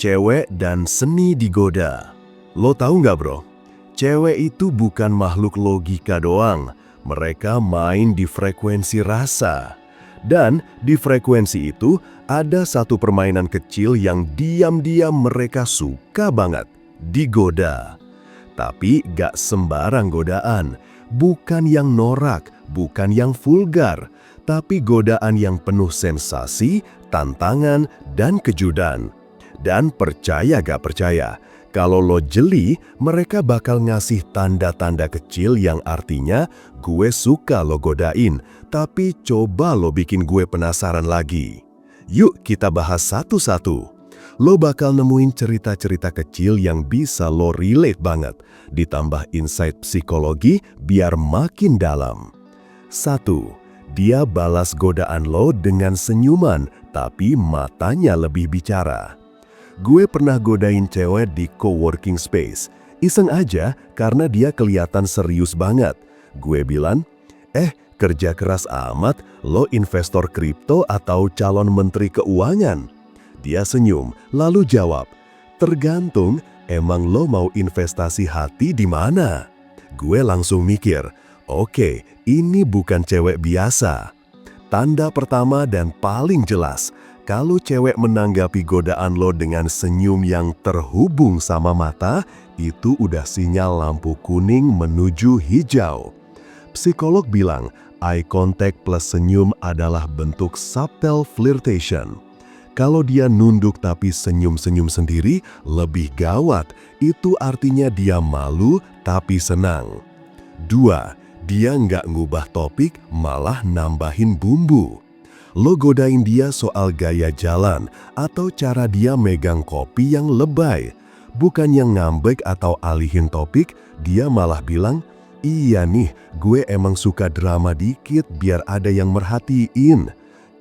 Cewek dan seni digoda. Lo tahu nggak bro? Cewek itu bukan makhluk logika doang. Mereka main di frekuensi rasa. Dan di frekuensi itu ada satu permainan kecil yang diam-diam mereka suka banget. Digoda. Tapi gak sembarang godaan. Bukan yang norak, bukan yang vulgar. Tapi godaan yang penuh sensasi, tantangan, dan kejutan. Dan percaya gak percaya, kalau lo jeli, mereka bakal ngasih tanda-tanda kecil yang artinya gue suka lo godain, tapi coba lo bikin gue penasaran lagi. Yuk kita bahas satu-satu. Lo bakal nemuin cerita-cerita kecil yang bisa lo relate banget, ditambah insight psikologi biar makin dalam. 1. Dia balas godaan lo dengan senyuman, tapi matanya lebih bicara. Gue pernah godain cewek di coworking space. Iseng aja karena dia kelihatan serius banget. Gue bilang, kerja keras amat, lo investor kripto atau calon menteri keuangan? Dia senyum, lalu jawab, tergantung, emang lo mau investasi hati di mana? Gue langsung mikir, oke, ini bukan cewek biasa. Tanda pertama dan paling jelas, kalau cewek menanggapi godaan lo dengan senyum yang terhubung sama mata, itu udah sinyal lampu kuning menuju hijau. Psikolog bilang, eye contact plus senyum adalah bentuk subtle flirtation. Kalau dia nunduk tapi senyum-senyum sendiri, lebih gawat. Itu artinya dia malu tapi senang. 2. Dia nggak ngubah topik, malah nambahin bumbu. Lo godain dia soal gaya jalan atau cara dia megang kopi yang lebay. Bukan yang ngambek atau alihin topik, dia malah bilang, iya nih, gue emang suka drama dikit biar ada yang merhatiin.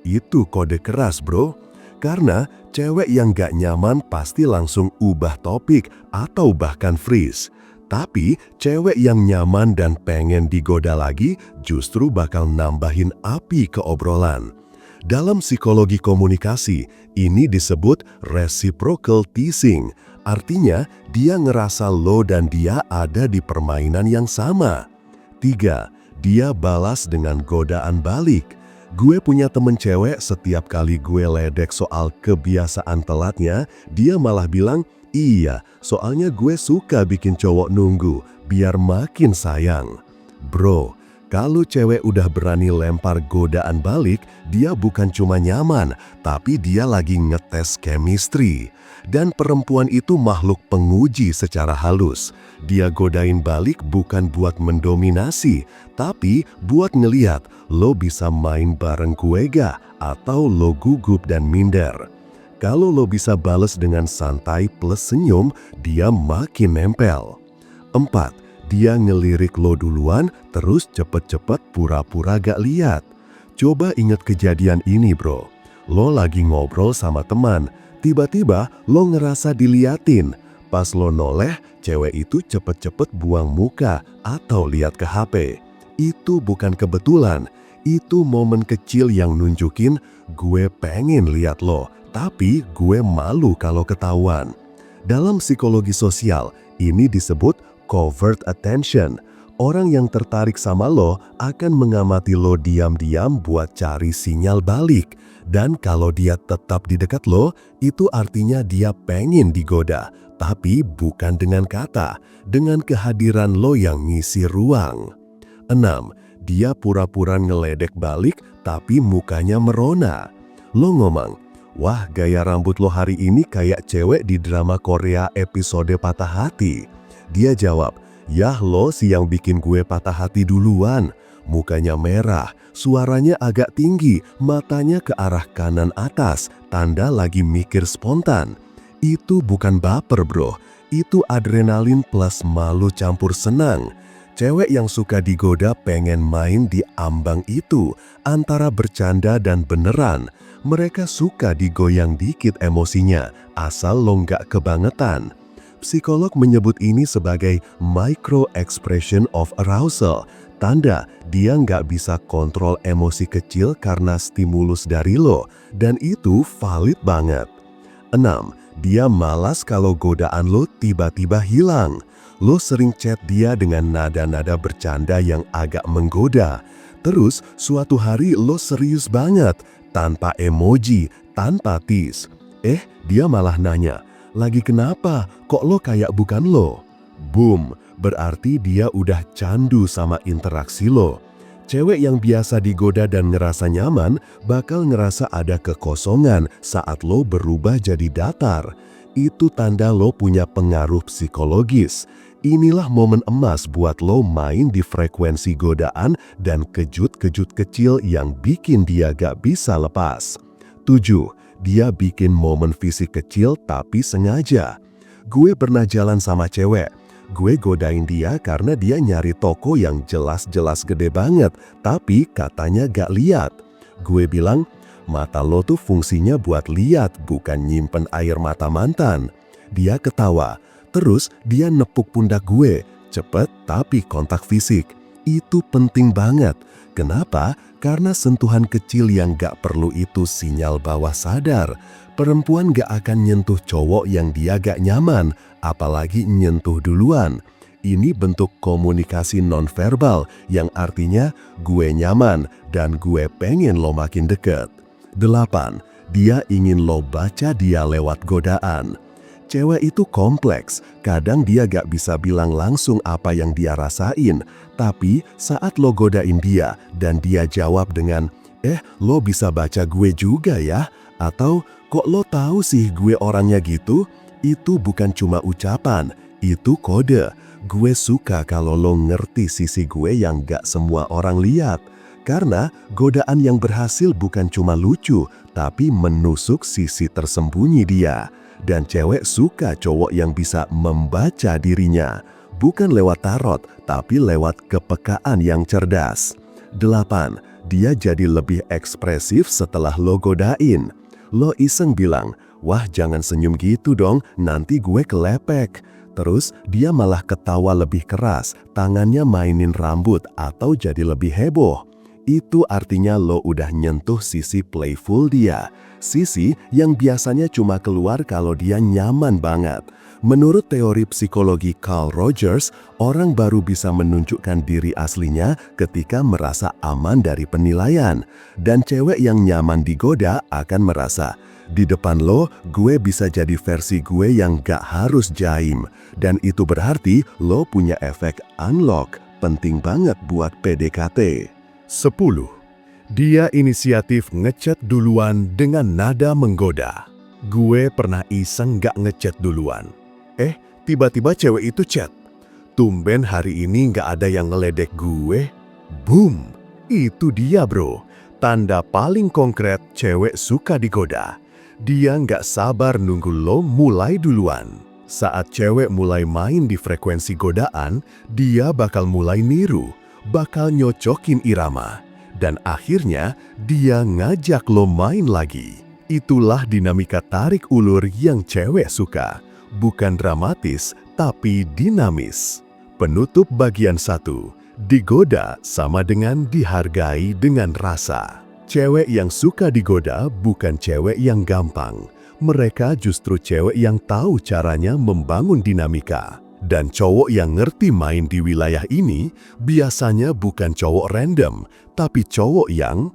Itu kode keras bro. Karena cewek yang gak nyaman pasti langsung ubah topik atau bahkan freeze. Tapi cewek yang nyaman dan pengen digoda lagi justru bakal nambahin api ke obrolan. Dalam psikologi komunikasi, ini disebut reciprocal teasing. Artinya, dia ngerasa lo dan dia ada di permainan yang sama. 3. Dia balas dengan godaan balik. Gue punya temen cewek, setiap kali gue ledek soal kebiasaan telatnya, dia malah bilang, iya, soalnya gue suka bikin cowok nunggu, biar makin sayang. Bro, kalau cewek udah berani lempar godaan balik, dia bukan cuma nyaman, tapi dia lagi ngetes chemistry. Dan perempuan itu makhluk penguji secara halus. Dia godain balik bukan buat mendominasi, tapi buat ngeliat lo bisa main bareng gue gak, atau lo gugup dan minder. Kalau lo bisa bales dengan santai plus senyum, dia makin nempel. 4. Dia ngelirik lo duluan, terus cepet-cepet pura-pura gak lihat. Coba ingat kejadian ini bro. Lo lagi ngobrol sama teman, tiba-tiba lo ngerasa diliatin. Pas lo noleh, cewek itu cepet-cepet buang muka atau lihat ke HP. Itu bukan kebetulan, itu momen kecil yang nunjukin gue pengen lihat lo, tapi gue malu kalau ketahuan. Dalam psikologi sosial, ini disebut covert attention. Orang yang tertarik sama lo akan mengamati lo diam-diam buat cari sinyal balik. Dan kalau dia tetap di dekat lo, itu artinya dia pengen digoda. Tapi bukan dengan kata, dengan kehadiran lo yang ngisi ruang. 6. Dia pura-pura ngeledek balik, tapi mukanya merona. Lo ngomong, wah gaya rambut lo hari ini kayak cewek di drama Korea episode patah hati. Dia jawab, yah lo sih yang bikin gue patah hati duluan. Mukanya merah, suaranya agak tinggi, matanya ke arah kanan atas, tanda lagi mikir spontan. Itu bukan baper bro, itu adrenalin plus malu campur senang. Cewek yang suka digoda pengen main di ambang itu, antara bercanda dan beneran. Mereka suka digoyang dikit emosinya, asal lo nggak kebangetan. Psikolog menyebut ini sebagai micro expression of arousal, tanda dia nggak bisa kontrol emosi kecil karena stimulus dari lo, dan itu valid banget. 6. Dia malas kalau godaan lo tiba-tiba hilang. Lo sering chat dia dengan nada-nada bercanda yang agak menggoda. Terus suatu hari lo serius banget, tanpa emoji, tanpa tease. Dia malah nanya, "Lagi kenapa? Kok lo kayak bukan lo?" Boom, berarti dia udah candu sama interaksi lo. Cewek yang biasa digoda dan ngerasa nyaman bakal ngerasa ada kekosongan saat lo berubah jadi datar. Itu tanda lo punya pengaruh psikologis. Inilah momen emas buat lo main di frekuensi godaan dan kejut-kejut kecil yang bikin dia gak bisa lepas. 7. Dia bikin momen fisik kecil tapi sengaja. Gue pernah jalan sama cewek. Gue godain dia karena dia nyari toko yang jelas-jelas gede banget, tapi katanya gak lihat. Gue bilang, "Mata lo tuh fungsinya buat lihat, bukan nyimpen air mata mantan." Dia ketawa, terus dia nepuk pundak gue, cepet tapi kontak fisik. Itu penting banget. Kenapa? Karena sentuhan kecil yang gak perlu itu sinyal bawah sadar. Perempuan gak akan nyentuh cowok yang dia gak nyaman, apalagi nyentuh duluan. Ini bentuk komunikasi nonverbal yang artinya gue nyaman dan gue pengen lo makin deket. 8. Dia ingin lo baca dia lewat godaan. Cewek itu kompleks, kadang dia gak bisa bilang langsung apa yang dia rasain. Tapi saat lo godain dia dan dia jawab dengan, "Lo bisa baca gue juga ya?" Atau, "Kok lo tahu sih gue orangnya gitu?" Itu bukan cuma ucapan, itu kode. Gue suka kalau lo ngerti sisi gue yang gak semua orang lihat. Karena godaan yang berhasil bukan cuma lucu, tapi menusuk sisi tersembunyi dia. Dan cewek suka cowok yang bisa membaca dirinya. Bukan lewat tarot, tapi lewat kepekaan yang cerdas. 8. Dia jadi lebih ekspresif setelah lo godain. Lo iseng bilang, "Wah, jangan senyum gitu dong, nanti gue kelepek." Terus dia malah ketawa lebih keras, tangannya mainin rambut atau jadi lebih heboh. Itu artinya lo udah nyentuh sisi playful dia. Sisi yang biasanya cuma keluar kalau dia nyaman banget. Menurut teori psikologi Carl Rogers, orang baru bisa menunjukkan diri aslinya ketika merasa aman dari penilaian. Dan cewek yang nyaman digoda akan merasa, "Di depan lo, gue bisa jadi versi gue yang gak harus jaim." Dan itu berarti lo punya efek unlock, penting banget buat PDKT. 10. Dia inisiatif ngechat duluan dengan nada menggoda. Gue pernah iseng gak ngechat duluan. Tiba-tiba cewek itu chat. "Tumben hari ini gak ada yang ngeledek gue." Boom! Itu dia bro. Tanda paling konkret cewek suka digoda. Dia gak sabar nunggu lo mulai duluan. Saat cewek mulai main di frekuensi godaan, dia bakal mulai niru, bakal nyocokin irama. Dan akhirnya dia ngajak lo main lagi. Itulah dinamika tarik ulur yang cewek suka. Bukan dramatis, tapi dinamis. Penutup bagian 1. Digoda sama dengan dihargai dengan rasa. Cewek yang suka digoda bukan cewek yang gampang. Mereka justru cewek yang tahu caranya membangun dinamika. Dan cowok yang ngerti main di wilayah ini biasanya bukan cowok random, tapi cowok yang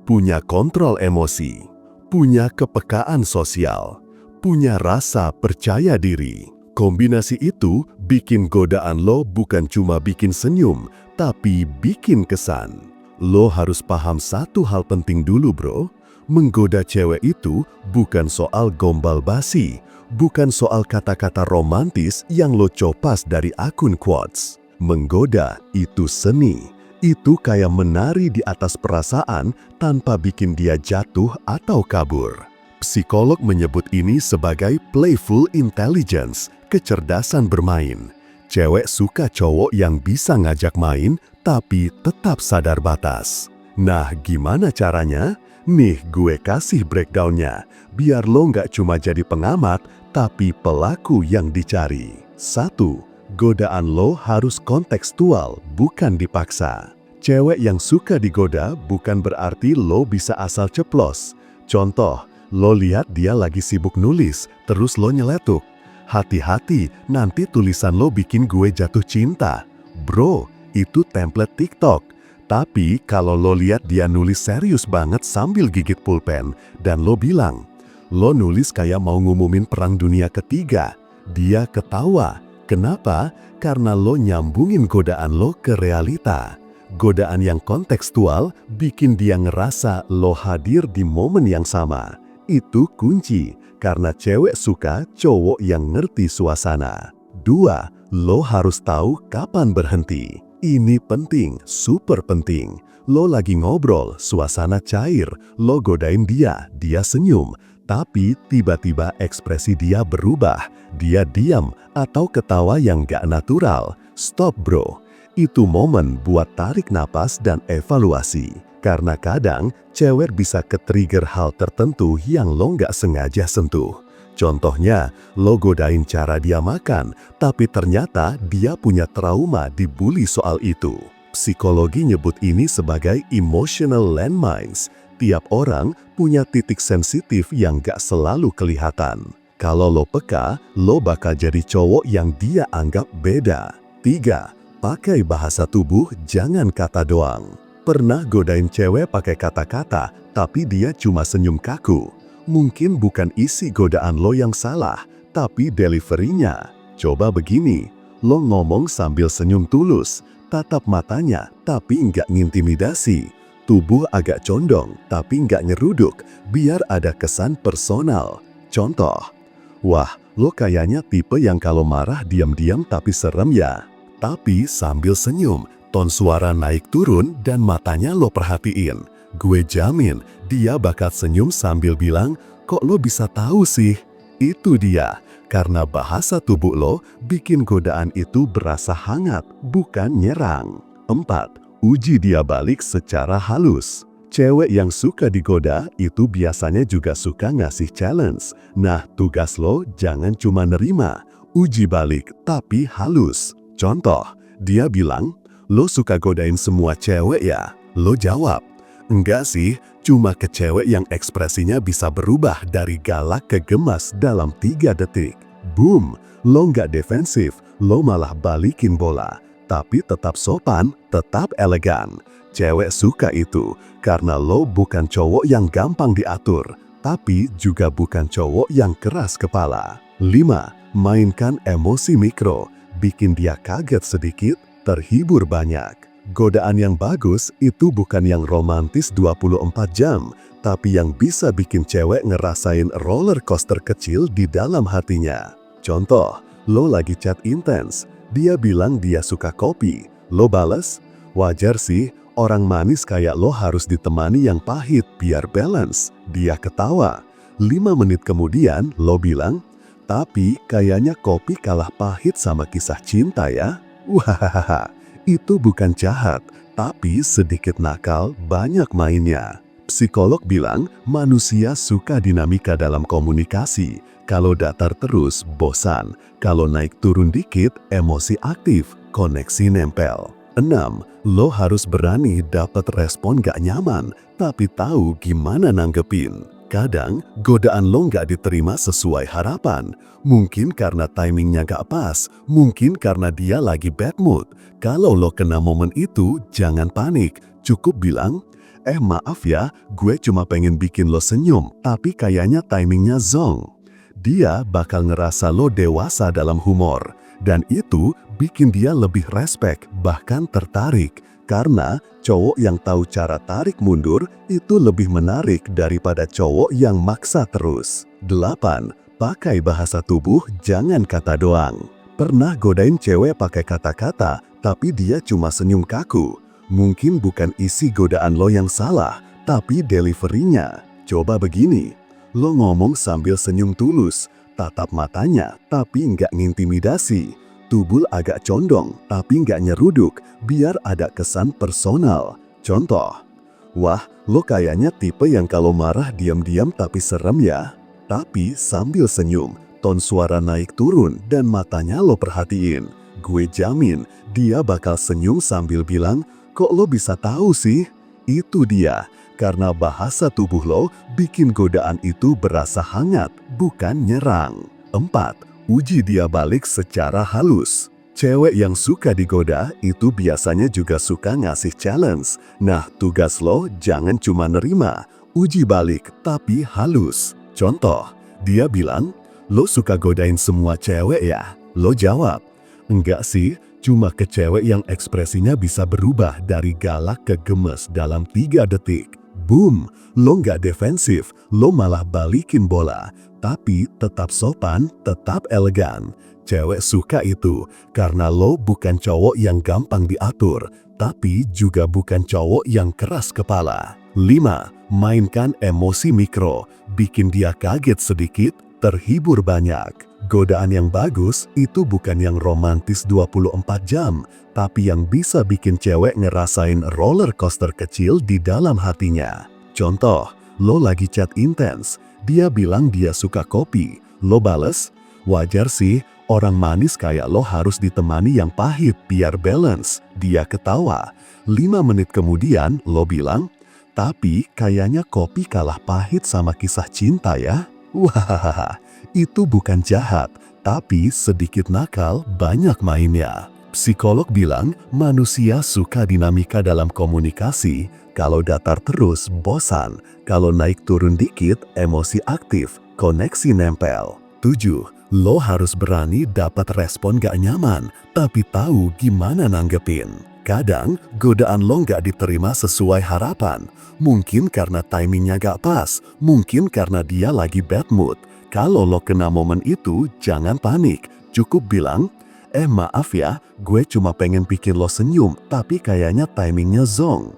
punya kontrol emosi, punya kepekaan sosial, punya rasa percaya diri. Kombinasi itu bikin godaan lo bukan cuma bikin senyum, tapi bikin kesan. Lo harus paham satu hal penting dulu bro. Menggoda cewek itu bukan soal gombal basi, bukan soal kata-kata romantis yang lo copas dari akun quotes. Menggoda itu seni. Itu kayak menari di atas perasaan tanpa bikin dia jatuh atau kabur. Psikolog menyebut ini sebagai playful intelligence, kecerdasan bermain. Cewek suka cowok yang bisa ngajak main, tapi tetap sadar batas. Nah, gimana caranya? Nih, gue kasih breakdown-nya, biar lo nggak cuma jadi pengamat, tapi pelaku yang dicari. 1. Godaan lo harus kontekstual, bukan dipaksa. Cewek yang suka digoda bukan berarti lo bisa asal ceplos. Contoh, Lo lihat dia lagi sibuk nulis, terus lo nyeletuk. Hati-hati, nanti tulisan lo bikin gue jatuh cinta. Bro, itu template TikTok. Tapi kalau lo lihat dia nulis serius banget sambil gigit pulpen, dan lo bilang, lo nulis kayak mau ngumumin perang dunia ketiga. Dia ketawa. Kenapa? Karena lo nyambungin godaan lo ke realita. Godaan yang kontekstual bikin dia ngerasa lo hadir di momen yang sama. Itu kunci, karena cewek suka cowok yang ngerti suasana. 2. Lo harus tahu kapan berhenti. Ini penting, super penting. Lo lagi ngobrol, suasana cair, lo godain dia senyum. Tapi tiba-tiba ekspresi dia berubah, dia diam atau ketawa yang gak natural. Stop bro, itu momen buat tarik napas dan evaluasi. Karena kadang cewek bisa ke-trigger hal tertentu yang lo gak sengaja sentuh. Contohnya, lo godain cara dia makan, tapi ternyata dia punya trauma dibully soal itu. Psikologi nyebut ini sebagai emotional landmines. Tiap orang punya titik sensitif yang gak selalu kelihatan. Kalau lo peka, lo bakal jadi cowok yang dia anggap beda. 3. Pakai bahasa tubuh, jangan kata doang. Pernah godain cewek pakai kata-kata, tapi dia cuma senyum kaku. Mungkin bukan isi godaan lo yang salah, tapi deliverynya. Coba begini, lo ngomong sambil senyum tulus, tatap matanya tapi nggak ngintimidasi. Tubuh agak condong tapi nggak nyeruduk, biar ada kesan personal. Contoh, wah lo kayaknya tipe yang kalau marah diam-diam tapi serem ya. Tapi sambil senyum, ton suara naik turun dan matanya lo perhatiin. Gue jamin dia bakal senyum sambil bilang, kok lo bisa tahu sih? Itu dia, karena bahasa tubuh lo bikin godaan itu berasa hangat, bukan nyerang. 4. Uji dia balik secara halus. Cewek yang suka digoda itu biasanya juga suka ngasih challenge. Nah, tugas lo jangan cuma nerima, uji balik tapi halus. Contoh, dia bilang, lo suka godain semua cewek ya? Lo jawab, enggak sih, cuma ke cewek yang ekspresinya bisa berubah dari galak ke gemas dalam 3 detik. Boom, lo nggak defensif, lo malah balikin bola. Tapi tetap sopan, tetap elegan. Cewek suka itu, karena lo bukan cowok yang gampang diatur, tapi juga bukan cowok yang keras kepala. 5. Mainkan emosi mikro, bikin dia kaget sedikit, terhibur banyak. Godaan yang bagus itu bukan yang romantis 24 jam, tapi yang bisa bikin cewek ngerasain roller coaster kecil di dalam hatinya. Contoh, lo lagi chat intens, dia bilang dia suka kopi, lo bales, wajar sih, orang manis kayak lo harus ditemani yang pahit biar balance. Dia ketawa. 5 menit kemudian lo bilang, tapi kayaknya kopi kalah pahit sama kisah cinta ya. Wahahaha, itu bukan jahat, tapi sedikit nakal, banyak mainnya. Psikolog bilang manusia suka dinamika dalam komunikasi. Kalau datar terus, bosan. Kalau naik turun dikit, emosi aktif, koneksi nempel. 6. Lo harus berani dapat respon gak nyaman, tapi tahu gimana nanggepin. Kadang, godaan lo gak diterima sesuai harapan. Mungkin karena timingnya gak pas, mungkin karena dia lagi bad mood. Kalau lo kena momen itu, jangan panik. Cukup bilang, maaf ya, gue cuma pengen bikin lo senyum, tapi kayaknya timingnya zonk. Dia bakal ngerasa lo dewasa dalam humor. Dan itu bikin dia lebih respek, bahkan tertarik. Karena cowok yang tahu cara tarik mundur itu lebih menarik daripada cowok yang maksa terus. 8. Pakai bahasa tubuh, jangan kata doang. Pernah godain cewek pakai kata-kata, tapi dia cuma senyum kaku. Mungkin bukan isi godaan lo yang salah, tapi deliverynya. Coba begini, lo ngomong sambil senyum tulus, tatap matanya tapi nggak ngintimidasi. Tubuh agak condong tapi nggak nyeruduk, biar ada kesan personal. Contoh, wah lo kayaknya tipe yang kalau marah diam-diam tapi serem ya. Tapi sambil senyum, ton suara naik turun dan matanya lo perhatiin. Gue jamin dia bakal senyum sambil bilang, kok lo bisa tahu sih? Itu dia, karena bahasa tubuh lo bikin godaan itu berasa hangat, bukan nyerang. 4. Uji dia balik secara halus. Cewek yang suka digoda itu biasanya juga suka ngasih challenge. Nah, tugas lo jangan cuma nerima, uji balik tapi halus. Contoh, dia bilang, "Lo suka godain semua cewek ya?" Lo jawab, "Enggak sih, cuma ke cewek yang ekspresinya bisa berubah dari galak ke gemes dalam 3 detik. Boom, lo nggak defensif, lo malah balikin bola. Tapi tetap sopan, tetap elegan. Cewek suka itu karena lo bukan cowok yang gampang diatur, tapi juga bukan cowok yang keras kepala. 5. Mainkan emosi mikro, bikin dia kaget sedikit, terhibur banyak. Godaan yang bagus itu bukan yang romantis 24 jam, tapi yang bisa bikin cewek ngerasain roller coaster kecil di dalam hatinya. Contoh, lo lagi chat intens, dia bilang dia suka kopi, lo bales, "Wajar sih, orang manis kayak lo harus ditemani yang pahit biar balance." Dia ketawa. 5 menit kemudian lo bilang, "Tapi kayaknya kopi kalah pahit sama kisah cinta ya." Wah, itu bukan jahat, tapi sedikit nakal, banyak mainnya. Psikolog bilang manusia suka dinamika dalam komunikasi. Kalau datar terus, bosan. Kalau naik turun dikit, emosi aktif, koneksi nempel. 7. Lo harus berani dapat respon gak nyaman, tapi tahu gimana nanggepin. Kadang, godaan lo nggak diterima sesuai harapan. Mungkin karena timingnya gak pas, mungkin karena dia lagi bad mood. Kalau lo kena momen itu, jangan panik. Cukup bilang, "Maaf ya, gue cuma pengen bikin lo senyum, tapi kayaknya timingnya zonk."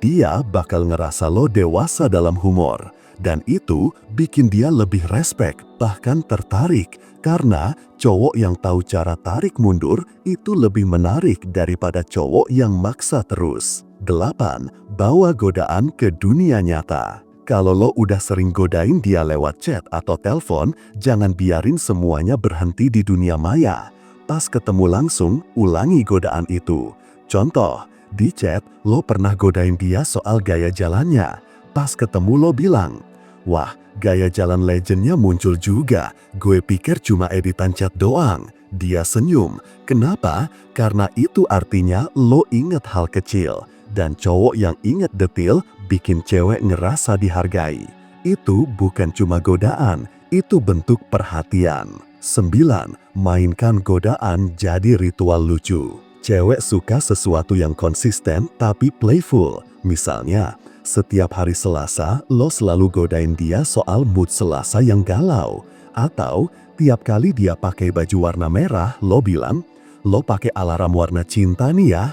Dia bakal ngerasa lo dewasa dalam humor. Dan itu bikin dia lebih respect, bahkan tertarik. Karena cowok yang tahu cara tarik mundur itu lebih menarik daripada cowok yang maksa terus. 8. Bawa godaan ke dunia nyata. Kalau lo udah sering godain dia lewat chat atau telepon, jangan biarin semuanya berhenti di dunia maya. Pas ketemu langsung, ulangi godaan itu. Contoh, di chat lo pernah godain dia soal gaya jalannya. Pas ketemu lo bilang, "Wah, gaya jalan legendnya muncul juga. Gue pikir cuma editan chat doang." Dia senyum. Kenapa? Karena itu artinya lo inget hal kecil. Dan cowok yang inget detail bikin cewek ngerasa dihargai. Itu bukan cuma godaan, itu bentuk perhatian. 9. Mainkan godaan jadi ritual lucu. Cewek suka sesuatu yang konsisten tapi playful. Misalnya, setiap hari Selasa, lo selalu godain dia soal mood Selasa yang galau. Atau, tiap kali dia pakai baju warna merah, lo bilang, "Lo pakai alarm warna cinta nih ya."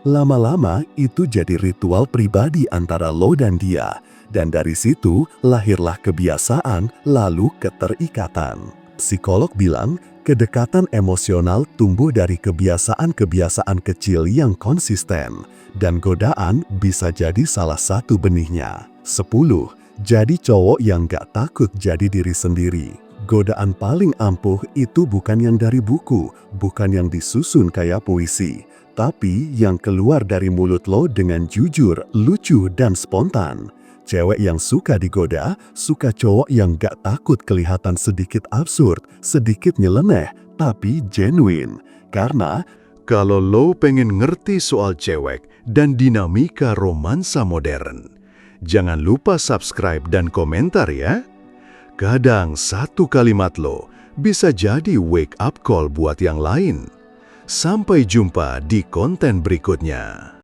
Lama-lama, itu jadi ritual pribadi antara lo dan dia. Dan dari situ, lahirlah kebiasaan, lalu keterikatan. Psikolog bilang, kedekatan emosional tumbuh dari kebiasaan-kebiasaan kecil yang konsisten. Dan godaan bisa jadi salah satu benihnya. 10. Jadi cowok yang gak takut jadi diri sendiri. Godaan paling ampuh itu bukan yang dari buku, bukan yang disusun kayak puisi, tapi yang keluar dari mulut lo dengan jujur, lucu, dan spontan. Cewek yang suka digoda, suka cowok yang gak takut kelihatan sedikit absurd, sedikit nyeleneh, tapi genuine. Karena kalau lo pengen ngerti soal cewek dan dinamika romansa modern, jangan lupa subscribe dan komentar ya. Kadang satu kalimat lo bisa jadi wake up call buat yang lain. Sampai jumpa di konten berikutnya.